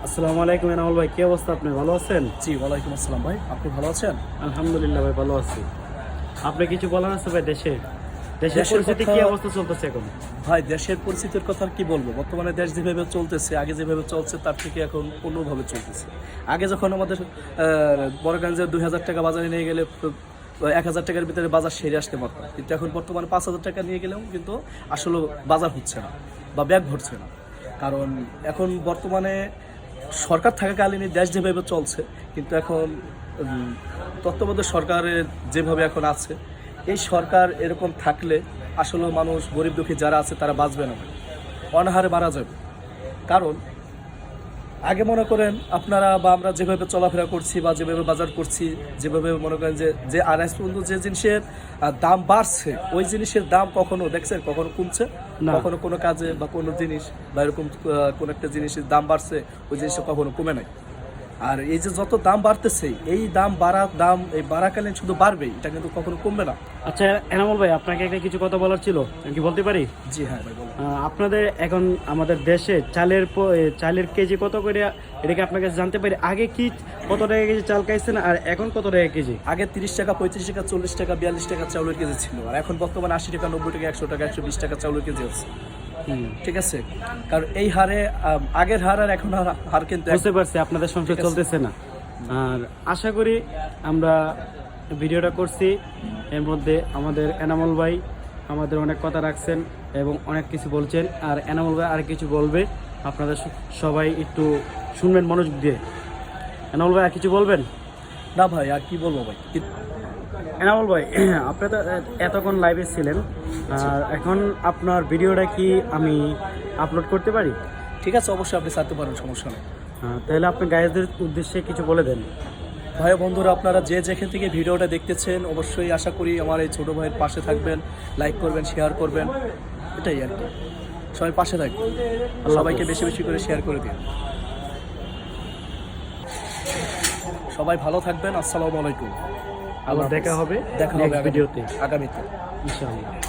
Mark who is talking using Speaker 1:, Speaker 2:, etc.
Speaker 1: আসসালামু আলাইকুম এনামুল ভাই, কি অবস্থা? আপনি ভালো আছেন?
Speaker 2: জি, ওয়ালাইকুম আসসালাম ভাই। আপনি ভালো আছেন?
Speaker 1: আলহামদুলিল্লাহ ভাই, ভালো আছি। আপনি কিছু বলার আছে ভাই? দেশের
Speaker 2: দেশের
Speaker 1: পরিস্থিতি কি
Speaker 2: কথা
Speaker 1: অবস্থা চলতেছে এখন?
Speaker 2: ভাই, দেশের পরিস্থিতির কথা আর কি বলবো। বর্তমানে দেশ যেভাবে চলতেছে, আগে যেভাবে চলছে তার থেকে এখন অন্যভাবে চলতেছে। আগে যখন আমাদের বড়গঞ্জে ২,০০০ টাকা বাজারে নিয়ে গেলে ১,০০০ টাকার ভিতরে বাজার সেরে আসতে পারতাম, কিন্তু এখন বর্তমানে ৫,০০০ টাকা নিয়ে গেলেও কিন্তু আসলে বাজার হচ্ছে না বা ব্যাগ ভরছে না। কারণ এখন বর্তমানে সরকার থাকাকালীনই দেশ যেভাবে চলছে, কিন্তু এখন তত্ত্বাবধায়ক সরকারের যেভাবে এখন আছে, এই সরকার এরকম থাকলে আসলে মানুষ গরিব দুঃখী যারা আছে তারা বাঁচবে না, অনাহারে মারা যাবে। কারণ আগে মনে করেন আপনারা বা আমরা যেভাবে চলাফেরা করছি বা যেভাবে বাজার করছি, যেভাবে মনে করেন যে আজ পর্যন্ত যে জিনিসের দাম বাড়ছে, ওই জিনিসের দাম কখনো দেখছেন কখনো কমছে?
Speaker 1: না।
Speaker 2: কখনো কোনো কাজে বা কোনো জিনিস বা এরকম কোনো একটা জিনিসের দাম বাড়ছে, ওই জিনিসটা কখনো কমে নাই। আর এই যে যত দাম বাড়তেছে, এই এই বাড়াকালীন শুধু বাড়বেই, এটা কিন্তু কখনো কমবে না।
Speaker 1: আচ্ছা এনামুল ভাই, আপনাকে একটা কিছু কথা বলার ছিল, আমি কি বলতে পারি?
Speaker 2: জি হ্যাঁ ভাই, বলুন।
Speaker 1: আপনাদের এখন আমাদের দেশে চালের কেজি কত করে, এটা কি আপনার কাছে জানতে পারি? আগে কি কত টাকা কেজি চাল খাইছেন আর এখন কত টাকা কেজি?
Speaker 2: আগে ৩০ টাকা, ৩৫ টাকা, ৪০ টাকা, ৪২ টাকা চাউলের কেজি ছিল, আর এখন বর্তমানে ৮০ টাকা, ৯০ টাকা, ১০০ টাকা, ১২০ টাকা চাউলের কেজি আছে। ঠিক আছে, কারণ এই হারে আগের হার আর এখন হার কিন্তু
Speaker 1: বুঝতে পারছি আপনাদের সংসার চলতেছে না। আর আশা করি আমরা ভিডিওটা করছি, এর মধ্যে আমাদের এনামুল ভাই আমাদের অনেক কথা রাখছেন এবং অনেক কিছু বলছেন, আর এনামুল ভাই আর কিছু বলবে, আপনাদের সবাই একটু শুনবেন মনোযোগ দিয়ে। এনামুল ভাই আর কিছু বলবেন?
Speaker 2: না ভাই, আর কি বলবো ভাই।
Speaker 1: এনামুল ভাই, আপনি তো এতক্ষণ লাইভে ছিলেন, আর এখন আপনার ভিডিওটা কি আমি আপলোড করতে পারি?
Speaker 2: ঠিক আছে, অবশ্যই আপনি ছাড়তে পারেন, সমস্যা নেই।
Speaker 1: তাহলে আপনি গাইজদের উদ্দেশ্যে কিছু বলে দেন।
Speaker 2: ভাই বন্ধুরা, আপনারা যে যেখান থেকে ভিডিওটা দেখতেছেন, অবশ্যই আশা করি আমার এই ছোটো ভাইয়ের পাশে থাকবেন, লাইক করবেন, শেয়ার করবেন, এটাই আর কি। সবাই পাশে থাকবেন, সবাইকে বেশি বেশি করে শেয়ার করে দিন। সবাই ভালো থাকবেন। আসসালামু আলাইকুম।
Speaker 1: আবার দেখা হবে
Speaker 2: নেক্সট
Speaker 1: ভিডিওতে
Speaker 2: আগামীতে
Speaker 1: ইনশাআল্লাহ।